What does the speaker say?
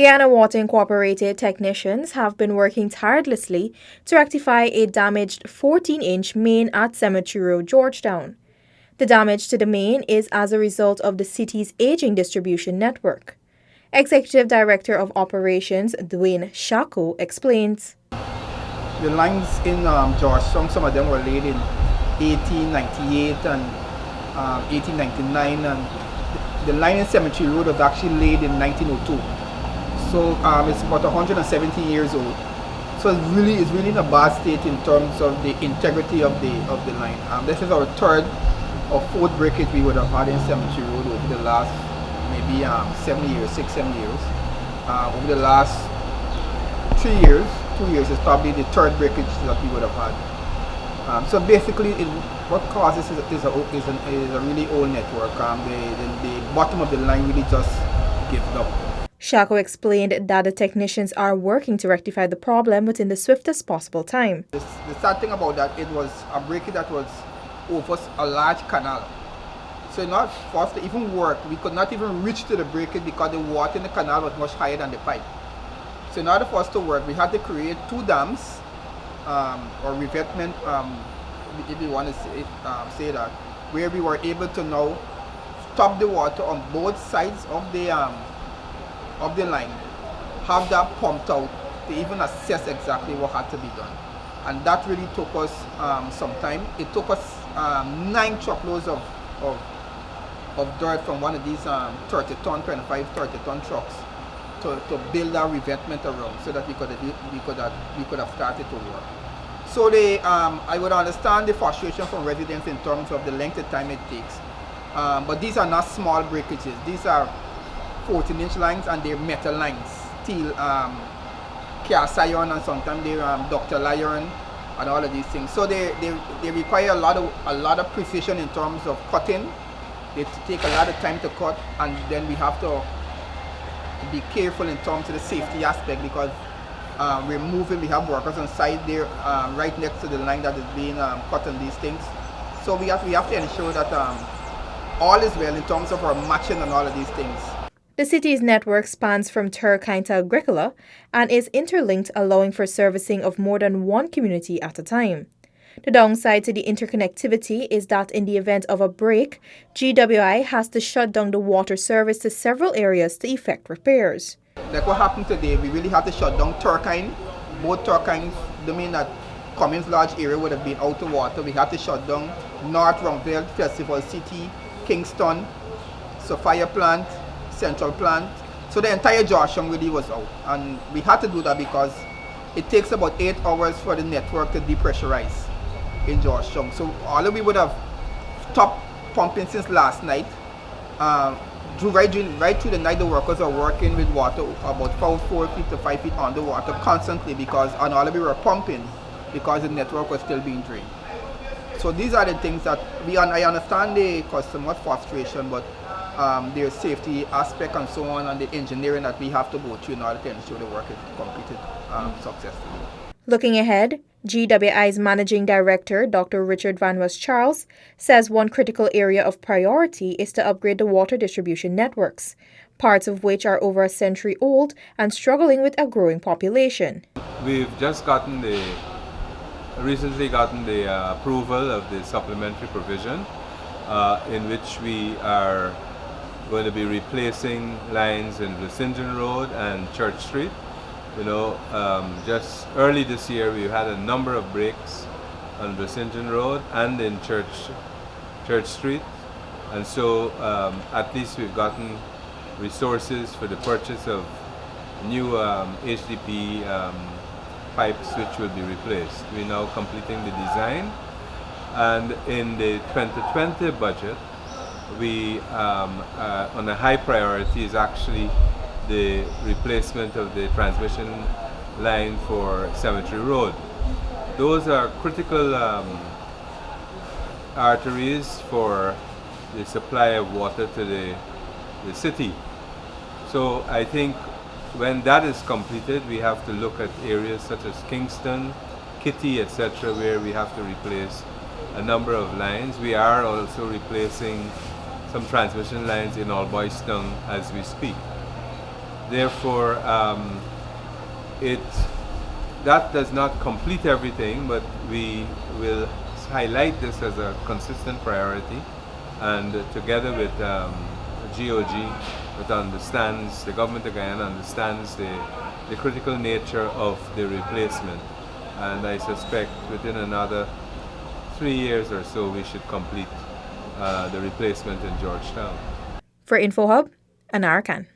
Guyana Water Incorporated technicians have been working tirelessly to rectify a damaged 14-inch main at Cemetery Road, Georgetown. The damage to the main is as a result of the city's aging distribution network. Executive Director of Operations Dwayne Shako explains. The lines in Georgetown, some of them were laid in 1898 and 1899, and the line in Cemetery Road was actually laid in 1902. So it's about 170 years old. So it's really in a bad state in terms of the integrity of the line. This is our third or fourth breakage we would have had in Cemetery Road over the last maybe 7 years, 6-7 years. Over the last 2 years is probably the third breakage that we would have had. So basically, what causes is a really old network. The bottom of the line really just gives up. Shako explained that the technicians are working to rectify the problem within the swiftest possible time. The sad thing about that, it was a breakage that was over a large canal. So in order for us to even work, we could not even reach to the breakage because the water in the canal was much higher than the pipe. So in order for us to work, we had to create 2 dams or revetment, if you want to say that, where we were able to now stop the water on both sides of the line, have that pumped out to even assess exactly what had to be done. And that really took us some time. It took us 9 truckloads of dirt from one of these 30-ton trucks to build that revetment around so that we could have started to work. So I would understand the frustration from residents in terms of the length of time it takes. But these are not small breakages. These are 14-inch lines, and they're metal lines, steel, cast iron, and sometimes they're ductile iron, and all of these things. So they require a lot of precision in terms of cutting. They take a lot of time to cut, and then we have to be careful in terms of the safety aspect because we have workers on site there right next to the line that is being cut on these things. So we have to ensure that all is well in terms of our matching and all of these things. The city's network spans from Turkine to Agricola and is interlinked, allowing for servicing of more than one community at a time. The downside to the interconnectivity is that in the event of a break, GWI has to shut down the water service to several areas to effect repairs. Like what happened today, we really had to shut down Turkine. Both Turkines, I mean that Cummins Lodge area would have been out of water. We had to shut down North Rumville, Festival City, Kingston, Sophia Plant, Central Plant. So the entire Georgetown really was out. And we had to do that because it takes about 8 hours for the network to depressurize in Georgetown. So although we would have stopped pumping since last night, right through the night the workers are working with water about 4 feet to 5 feet underwater constantly because although we were pumping because the network was still being drained. So these are the things that I understand the customer's frustration, but their safety aspect and so on, and the engineering that we have to go through in order to ensure the work is completed successfully. Looking ahead, GWI's Managing Director, Dr. Richard Van West Charles, says one critical area of priority is to upgrade the water distribution networks, parts of which are over a century old and struggling with a growing population. We've just recently gotten the approval of the supplementary provision in which we are going to be replacing lines in St. Road and Church Street. Just early this year we had a number of breaks on St. Road and in Church Street, and so at least we've gotten resources for the purchase of new HDP pipes which will be replaced. We're now completing the design, and in the 2020 budget we on a high priority is actually the replacement of the transmission line for Cemetery Road. Those are critical arteries for the supply of water to the city. So I think when that is completed, we have to look at areas such as Kingston, Kitty, etc., where we have to replace a number of lines. We are also replacing some transmission lines in Alboystown as we speak. Therefore, it that does not complete everything, but we will highlight this as a consistent priority, and together with GOG, that understands, the government of Guyana understands the critical nature of the replacement, and I suspect within another 3 years or so we should complete the replacement in Georgetown. For InfoHub, Anara Khan.